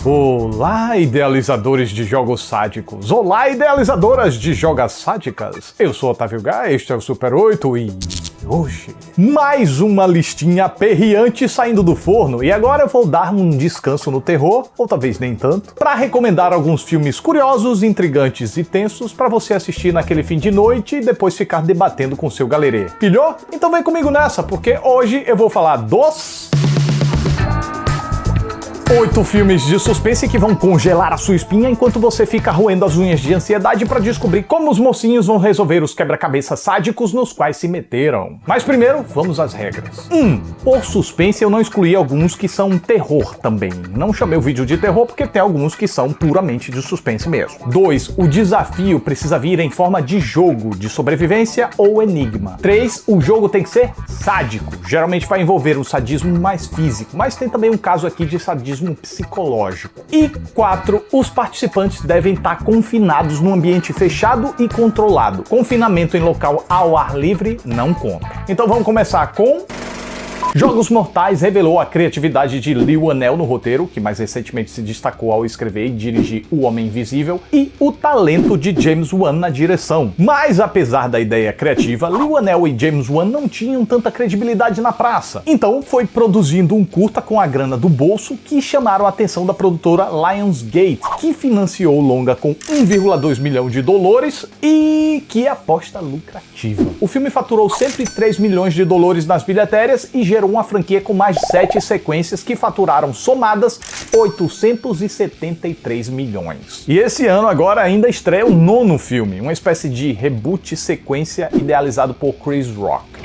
Olá, idealizadores de jogos sádicos! Olá, idealizadoras de jogas sádicas! Eu sou Otávio Gá, este é o Super 8 e... hoje, mais uma listinha aperreante saindo do forno, e agora eu vou dar um descanso no terror, ou talvez nem tanto, para recomendar alguns filmes curiosos, intrigantes e tensos para você assistir naquele fim de noite e depois ficar debatendo com seu galerê. Pilhou? Então vem comigo nessa, porque hoje eu vou falar dos... 8 filmes de suspense que vão congelar a sua espinha enquanto você fica roendo as unhas de ansiedade para descobrir como os mocinhos vão resolver os quebra-cabeças sádicos nos quais se meteram. Mas primeiro, vamos às regras. 1. Por suspense eu não excluí alguns que são terror também. Não chamei o vídeo de terror porque tem alguns que são puramente de suspense mesmo. 2. O desafio precisa vir em forma de jogo, de sobrevivência ou enigma. 3. O jogo tem que ser sádico. Geralmente vai envolver um sadismo mais físico, mas tem também um caso aqui de sadismo psicológico. E 4. Os participantes devem estar confinados num ambiente fechado e controlado. Confinamento em local ao ar livre não conta. Então vamos começar com... Jogos Mortais revelou a criatividade de Leigh Whannell no roteiro, que mais recentemente se destacou ao escrever e dirigir O Homem Invisível, e o talento de James Wan na direção. Mas apesar da ideia criativa, Leigh Whannell e James Wan não tinham tanta credibilidade na praça. Então foi produzindo um curta com a grana do bolso que chamaram a atenção da produtora Lionsgate, que financiou o longa com 1,2 milhão de dólares e que aposta lucrativa. O filme faturou 103 milhões de dólares nas bilhetérias e gerou uma franquia com mais de 7 sequências que faturaram somadas 873 milhões. E esse ano agora ainda estreia o 9º filme, uma espécie de reboot sequência idealizado por Chris Rock.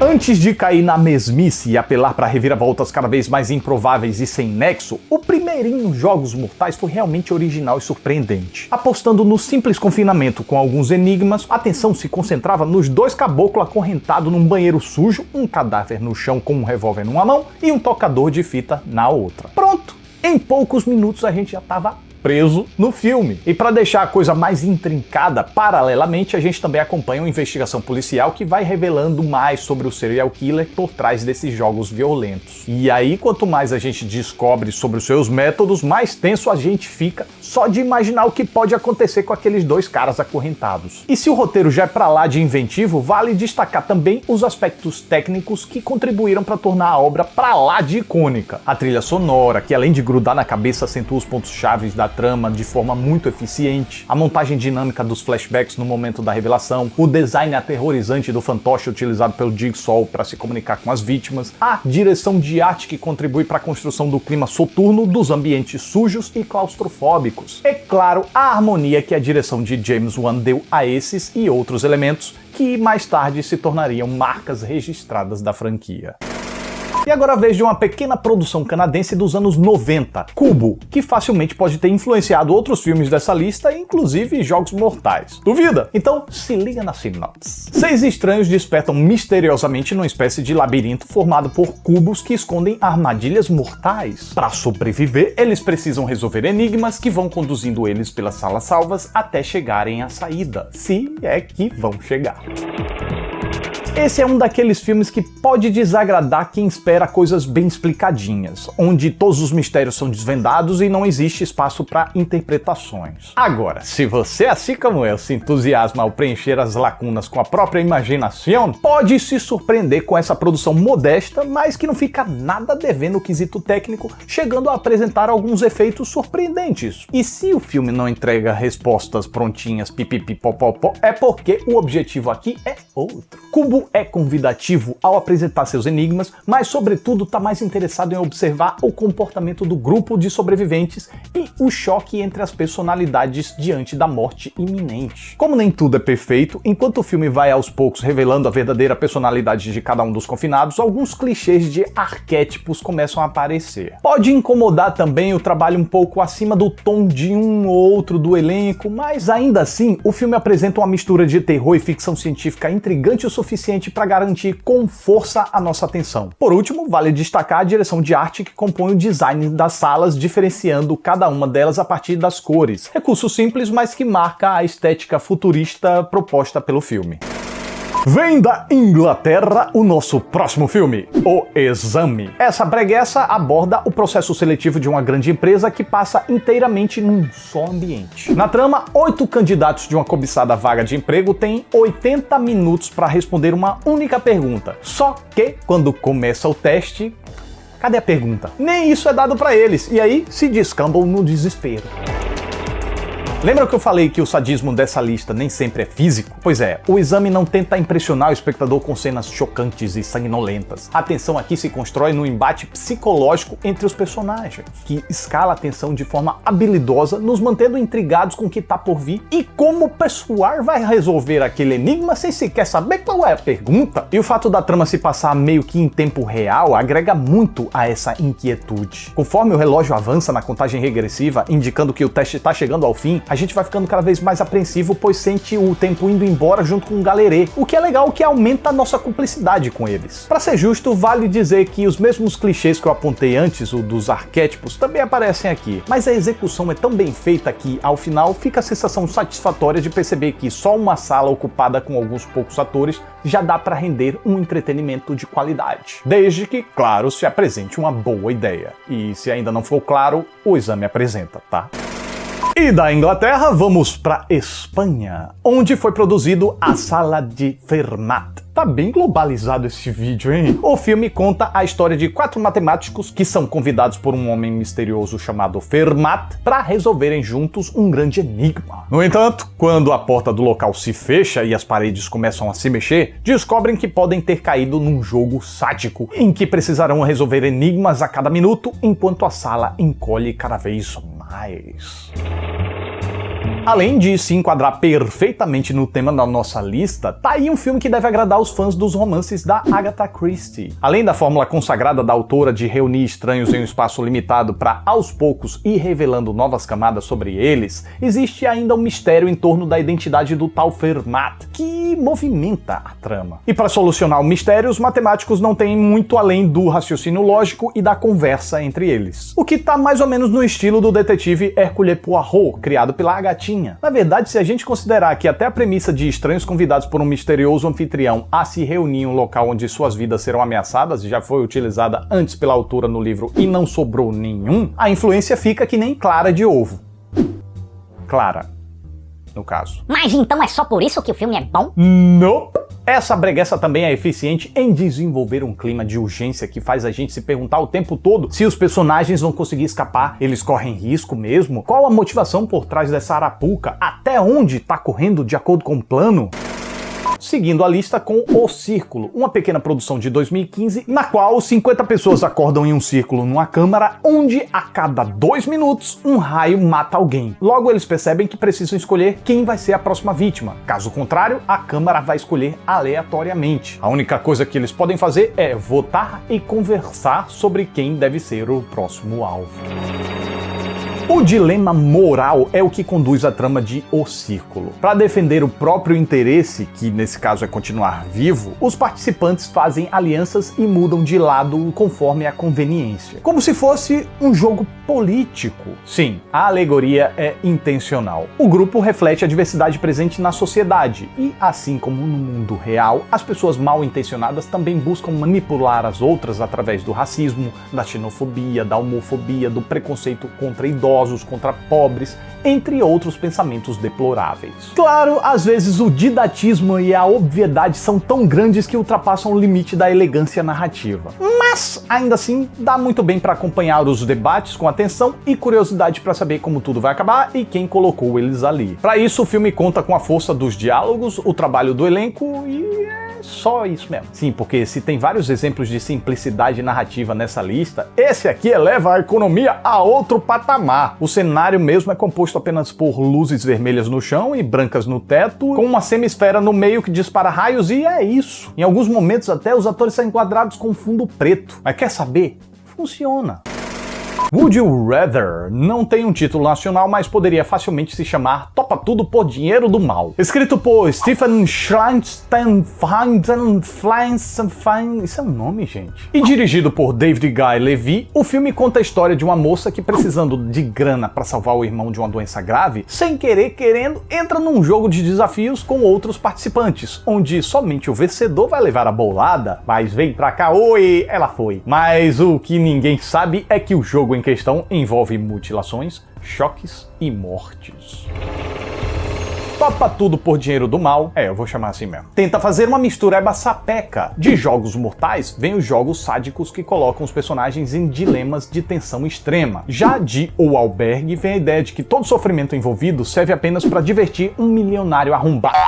Antes de cair na mesmice e apelar para reviravoltas cada vez mais improváveis e sem nexo, o primeirinho Jogos Mortais foi realmente original e surpreendente. Apostando no simples confinamento com alguns enigmas, a atenção se concentrava nos 2 caboclos acorrentados num banheiro sujo, um cadáver no chão com um revólver numa mão e um tocador de fita na outra. Pronto! Em poucos minutos a gente já estava preso no filme. E para deixar a coisa mais intrincada, paralelamente a gente também acompanha uma investigação policial que vai revelando mais sobre o serial killer por trás desses jogos violentos. E aí, quanto mais a gente descobre sobre os seus métodos, mais tenso a gente fica só de imaginar o que pode acontecer com aqueles 2 caras acorrentados. E se o roteiro já é pra lá de inventivo, vale destacar também os aspectos técnicos que contribuíram para tornar a obra pra lá de icônica. A trilha sonora, que além de grudar na cabeça, acentua os pontos-chave da trama de forma muito eficiente, a montagem dinâmica dos flashbacks no momento da revelação, o design aterrorizante do fantoche utilizado pelo Jigsaw para se comunicar com as vítimas, a direção de arte que contribui para a construção do clima soturno dos ambientes sujos e claustrofóbicos. É claro, a harmonia que a direção de James Wan deu a esses e outros elementos que mais tarde se tornariam marcas registradas da franquia. E agora a vez de uma pequena produção canadense dos anos 90, Kubo, que facilmente pode ter influenciado outros filmes dessa lista, inclusive Jogos Mortais. Duvida? Então se liga na sinopse. 6 estranhos despertam misteriosamente numa espécie de labirinto formado por cubos que escondem armadilhas mortais. Para sobreviver, eles precisam resolver enigmas que vão conduzindo eles pelas salas salvas até chegarem à saída, se é que vão chegar. Esse é um daqueles filmes que pode desagradar quem espera coisas bem explicadinhas, onde todos os mistérios são desvendados e não existe espaço para interpretações. Agora, se você, assim como eu, se entusiasma ao preencher as lacunas com a própria imaginação, pode se surpreender com essa produção modesta, mas que não fica nada devendo o quesito técnico, chegando a apresentar alguns efeitos surpreendentes. E se o filme não entrega respostas prontinhas pipipipopopó, é porque o objetivo aqui é outro. Kubo é convidativo ao apresentar seus enigmas, mas sobretudo está mais interessado em observar o comportamento do grupo de sobreviventes e o choque entre as personalidades diante da morte iminente. Como nem tudo é perfeito, enquanto o filme vai aos poucos revelando a verdadeira personalidade de cada um dos confinados, alguns clichês de arquétipos começam a aparecer. Pode incomodar também o trabalho um pouco acima do tom de um ou outro do elenco, mas ainda assim o filme apresenta uma mistura de terror e ficção científica intrigante o suficiente para garantir com força a nossa atenção. Por último, vale destacar a direção de arte que compõe o design das salas, diferenciando cada uma delas a partir das cores. Recurso simples, mas que marca a estética futurista proposta pelo filme. Vem da Inglaterra o nosso próximo filme, O Exame. Essa breguessa aborda o processo seletivo de uma grande empresa que passa inteiramente num só ambiente. Na trama, 8 candidatos de uma cobiçada vaga de emprego têm 80 minutos para responder uma única pergunta. Só que, quando começa o teste, cadê a pergunta? Nem isso é dado para eles, e aí se descambam no desespero. Lembra que eu falei que o sadismo dessa lista nem sempre é físico? Pois é, O Exame não tenta impressionar o espectador com cenas chocantes e sanguinolentas. A tensão aqui se constrói no embate psicológico entre os personagens, que escala a tensão de forma habilidosa, nos mantendo intrigados com o que tá por vir e como o pessoal vai resolver aquele enigma sem sequer saber qual é a pergunta. E o fato da trama se passar meio que em tempo real agrega muito a essa inquietude. Conforme o relógio avança na contagem regressiva, indicando que o teste tá chegando ao fim, a gente vai ficando cada vez mais apreensivo, pois sente o tempo indo embora junto com o galerê, o que é legal, que aumenta a nossa cumplicidade com eles. Pra ser justo, vale dizer que os mesmos clichês que eu apontei antes, o dos arquétipos, também aparecem aqui, mas a execução é tão bem feita que, ao final, fica a sensação satisfatória de perceber que só uma sala ocupada com alguns poucos atores já dá pra render um entretenimento de qualidade. Desde que, claro, se apresente uma boa ideia. E se ainda não for claro, O Exame apresenta, tá? E da Inglaterra, vamos para Espanha, onde foi produzido A Sala de Fermat. Tá bem globalizado esse vídeo, hein? O filme conta a história de 4 matemáticos que são convidados por um homem misterioso chamado Fermat para resolverem juntos um grande enigma. No entanto, quando a porta do local se fecha e as paredes começam a se mexer, descobrem que podem ter caído num jogo sádico, em que precisarão resolver enigmas a cada minuto, enquanto a sala encolhe cada vez mais. Além de se enquadrar perfeitamente no tema da nossa lista, tá aí um filme que deve agradar os fãs dos romances da Agatha Christie. Além da fórmula consagrada da autora de reunir estranhos em um espaço limitado para, aos poucos, ir revelando novas camadas sobre eles, existe ainda um mistério em torno da identidade do tal Fermat, que movimenta a trama. E para solucionar o mistério, os matemáticos não têm muito além do raciocínio lógico e da conversa entre eles. O que tá mais ou menos no estilo do detetive Hercule Poirot, criado pela Agatinha. Na verdade, se a gente considerar que até a premissa de estranhos convidados por um misterioso anfitrião a se reunir em um local onde suas vidas serão ameaçadas já foi utilizada antes pela autora no livro e não sobrou nenhum, a influência fica que nem clara de ovo. Clara, no caso. Mas então é só por isso que o filme é bom? Nope. Essa breguessa também é eficiente em desenvolver um clima de urgência que faz a gente se perguntar o tempo todo se os personagens vão conseguir escapar, eles correm risco mesmo, qual a motivação por trás dessa arapuca, até onde tá correndo de acordo com o plano. Seguindo a lista com O Círculo, uma pequena produção de 2015, na qual 50 pessoas acordam em um círculo numa câmara, onde a cada 2 minutos um raio mata alguém. Logo eles percebem que precisam escolher quem vai ser a próxima vítima. Caso contrário, a câmara vai escolher aleatoriamente. A única coisa que eles podem fazer é votar e conversar sobre quem deve ser o próximo alvo. O dilema moral é o que conduz a trama de O Círculo. Para defender o próprio interesse, que nesse caso é continuar vivo, os participantes fazem alianças e mudam de lado conforme a conveniência. Como se fosse um jogo político. Sim, a alegoria é intencional. O grupo reflete a diversidade presente na sociedade e, assim como no mundo real, as pessoas mal intencionadas também buscam manipular as outras através do racismo, da xenofobia, da homofobia, do preconceito contra idosos, contra pobres, entre outros pensamentos deploráveis. Claro, às vezes o didatismo e a obviedade são tão grandes que ultrapassam o limite da elegância narrativa. Mas, ainda assim, dá muito bem para acompanhar os debates com atenção e curiosidade para saber como tudo vai acabar e quem colocou eles ali. Para isso, o filme conta com a força dos diálogos, o trabalho do elenco e só isso mesmo. Sim, porque se tem vários exemplos de simplicidade narrativa nessa lista, esse aqui eleva a economia a outro patamar. O cenário mesmo é composto apenas por luzes vermelhas no chão e brancas no teto, com uma semisfera no meio que dispara raios e é isso. Em alguns momentos até os atores são enquadrados com fundo preto. Mas quer saber? Funciona. Would You Rather não tem um título nacional, mas poderia facilmente se chamar Topa Tudo por Dinheiro do Mal. Escrito por Stephen Schleistenfein, isso é um nome, gente? E dirigido por David Guy Levy, o filme conta a história de uma moça que, precisando de grana para salvar o irmão de uma doença grave, sem querer, querendo, entra num jogo de desafios com outros participantes, onde somente o vencedor vai levar a bolada. Mas vem pra cá, oi, ela foi. Mas o que ninguém sabe é que o jogo em questão envolve mutilações, choques e mortes. Topa Tudo por Dinheiro do Mal, eu vou chamar assim mesmo, tenta fazer uma mistureba sapeca. De jogos mortais, vem os jogos sádicos que colocam os personagens em dilemas de tensão extrema. Já de O Albergue, vem a ideia de que todo sofrimento envolvido serve apenas para divertir um milionário arrombado.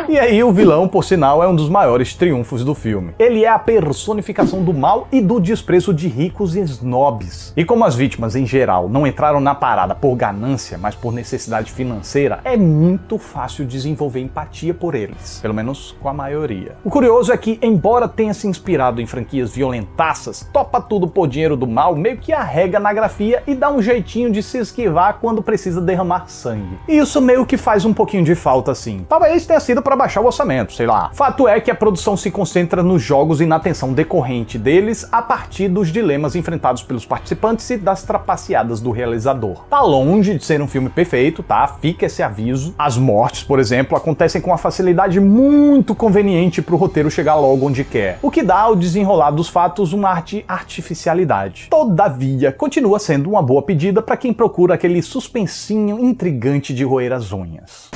E aí o vilão, por sinal, é um dos maiores triunfos do filme. Ele é a personificação do mal e do desprezo de ricos e snobs. E como as vítimas, em geral, não entraram na parada por ganância, mas por necessidade financeira, é muito fácil desenvolver empatia por eles. Pelo menos com a maioria. O curioso é que, embora tenha se inspirado em franquias violentaças, Topa Tudo por Dinheiro do Mal meio que arrega na grafia e dá um jeitinho de se esquivar quando precisa derramar sangue. E isso meio que faz um pouquinho de falta, assim. Talvez tenha sido para baixar o orçamento, sei lá. Fato é que a produção se concentra nos jogos e na tensão decorrente deles a partir dos dilemas enfrentados pelos participantes e das trapaceadas do realizador. Tá longe de ser um filme perfeito, tá? Fica esse aviso. As mortes, por exemplo, acontecem com uma facilidade muito conveniente pro roteiro chegar logo onde quer, o que dá ao desenrolar dos fatos uma artificialidade. Todavia, continua sendo uma boa pedida para quem procura aquele suspensinho intrigante de roer as unhas.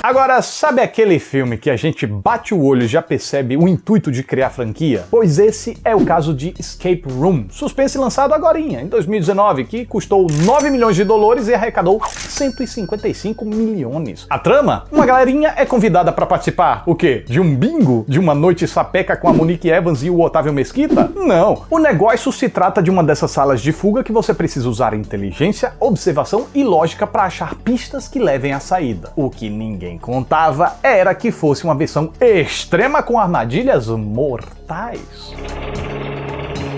Agora, sabe aquele filme que a gente bate o olho e já percebe o intuito de criar franquia? Pois esse é o caso de Escape Room, suspense lançado agorinha, em 2019, que custou 9 milhões de dólares e arrecadou 155 milhões. A trama? Uma galerinha é convidada para participar, o quê? De um bingo? De uma noite sapeca com a Monique Evans e o Otávio Mesquita? Não. O negócio se trata de uma dessas salas de fuga que você precisa usar inteligência, observação e lógica para achar pistas que levem à saída. O que ninguém contava era que fosse uma versão extrema com armadilhas mortais.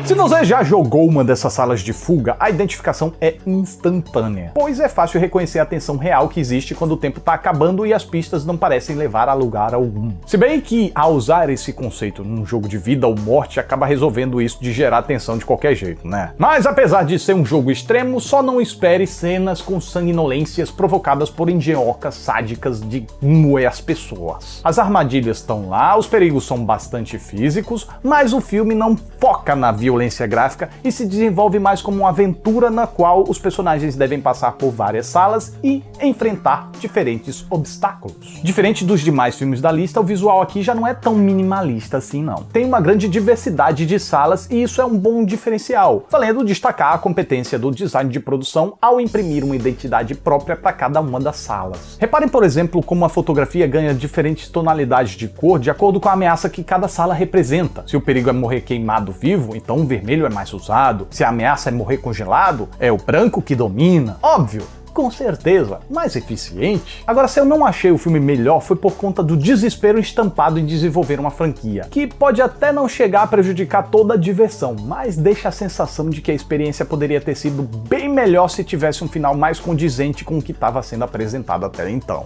Se você já jogou uma dessas salas de fuga, a identificação é instantânea, pois é fácil reconhecer a tensão real que existe quando o tempo tá acabando e as pistas não parecem levar a lugar algum. Se bem que, ao usar esse conceito num jogo de vida ou morte, acaba resolvendo isso de gerar tensão de qualquer jeito, né? Mas apesar de ser um jogo extremo, só não espere cenas com sanguinolências provocadas por engenhocas sádicas de moer as pessoas. As armadilhas estão lá, os perigos são bastante físicos, mas o filme não foca na violência gráfica e se desenvolve mais como uma aventura na qual os personagens devem passar por várias salas e enfrentar diferentes obstáculos. Diferente dos demais filmes da lista, o visual aqui já não é tão minimalista assim não. Tem uma grande diversidade de salas e isso é um bom diferencial, valendo destacar a competência do design de produção ao imprimir uma identidade própria para cada uma das salas. Reparem, por exemplo, como a fotografia ganha diferentes tonalidades de cor de acordo com a ameaça que cada sala representa. Se o perigo é morrer queimado vivo, então o vermelho é mais usado. Se a ameaça é morrer congelado, é o branco que domina. Óbvio, com certeza, mais eficiente. Agora, se eu não achei o filme melhor, foi por conta do desespero estampado em desenvolver uma franquia, que pode até não chegar a prejudicar toda a diversão, mas deixa a sensação de que a experiência poderia ter sido bem melhor se tivesse um final mais condizente com o que estava sendo apresentado até então.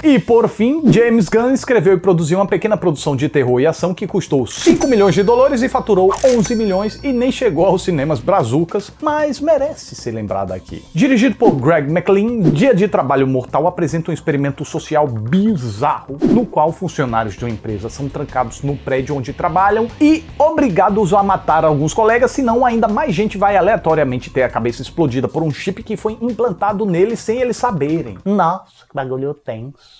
E por fim, James Gunn escreveu e produziu uma pequena produção de terror e ação que custou 5 milhões de dólares e faturou 11 milhões e nem chegou aos cinemas brazucas, mas merece ser lembrado aqui. Dirigido por Greg McLean, Dia de Trabalho Mortal apresenta um experimento social bizarro, no qual funcionários de uma empresa são trancados no prédio onde trabalham e obrigados a matar alguns colegas, senão ainda mais gente vai aleatoriamente ter a cabeça explodida por um chip que foi implantado neles sem eles saberem. Nossa, que bagulho tenso.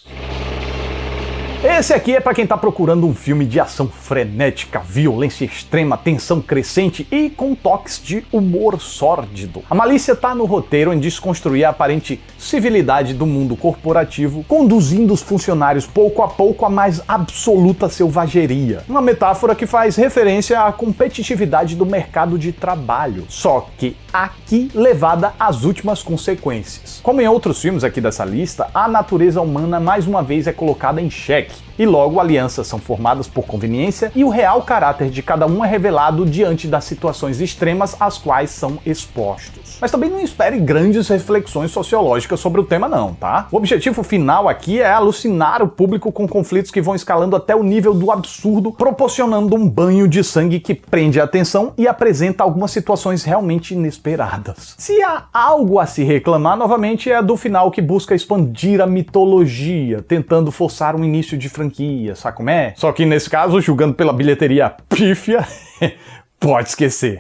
Esse aqui é pra quem tá procurando um filme de ação frenética, violência extrema, tensão crescente e com toques de humor sórdido. A malícia tá no roteiro em desconstruir a aparente civilidade do mundo corporativo, conduzindo os funcionários pouco a pouco à mais absoluta selvageria. Uma metáfora que faz referência à competitividade do mercado de trabalho, só que aqui levada às últimas consequências. Como em outros filmes aqui dessa lista, a natureza humana mais uma vez é colocada em xeque. cheque. E logo alianças são formadas por conveniência e o real caráter de cada um é revelado diante das situações extremas às quais são expostos. Mas também não espere grandes reflexões sociológicas sobre o tema não, tá? O objetivo final aqui é alucinar o público com conflitos que vão escalando até o nível do absurdo, proporcionando um banho de sangue que prende a atenção e apresenta algumas situações realmente inesperadas. Se há algo a se reclamar, novamente, é do final que busca expandir a mitologia, tentando forçar um início de franquia, sabe como é? Só que nesse caso, julgando pela bilheteria pífia, pode esquecer.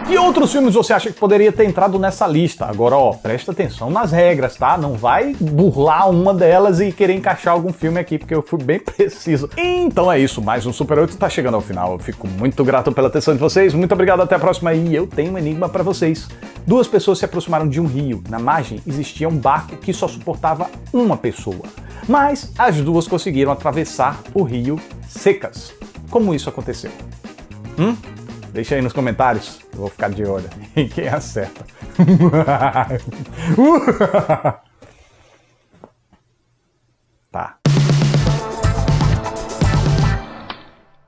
Que outros filmes você acha que poderia ter entrado nessa lista? Agora, ó, presta atenção nas regras, tá? Não vai burlar uma delas e querer encaixar algum filme aqui, porque eu fui bem preciso. Então é isso, mais um Super 8 tá chegando ao final. Eu fico muito grato pela atenção de vocês, muito obrigado, até a próxima. E eu tenho um enigma pra vocês. Duas pessoas se aproximaram de um rio. Na margem existia um barco que só suportava uma pessoa. Mas as duas conseguiram atravessar o rio secas. Como isso aconteceu? Deixa aí nos comentários, eu vou ficar de olho em quem acerta.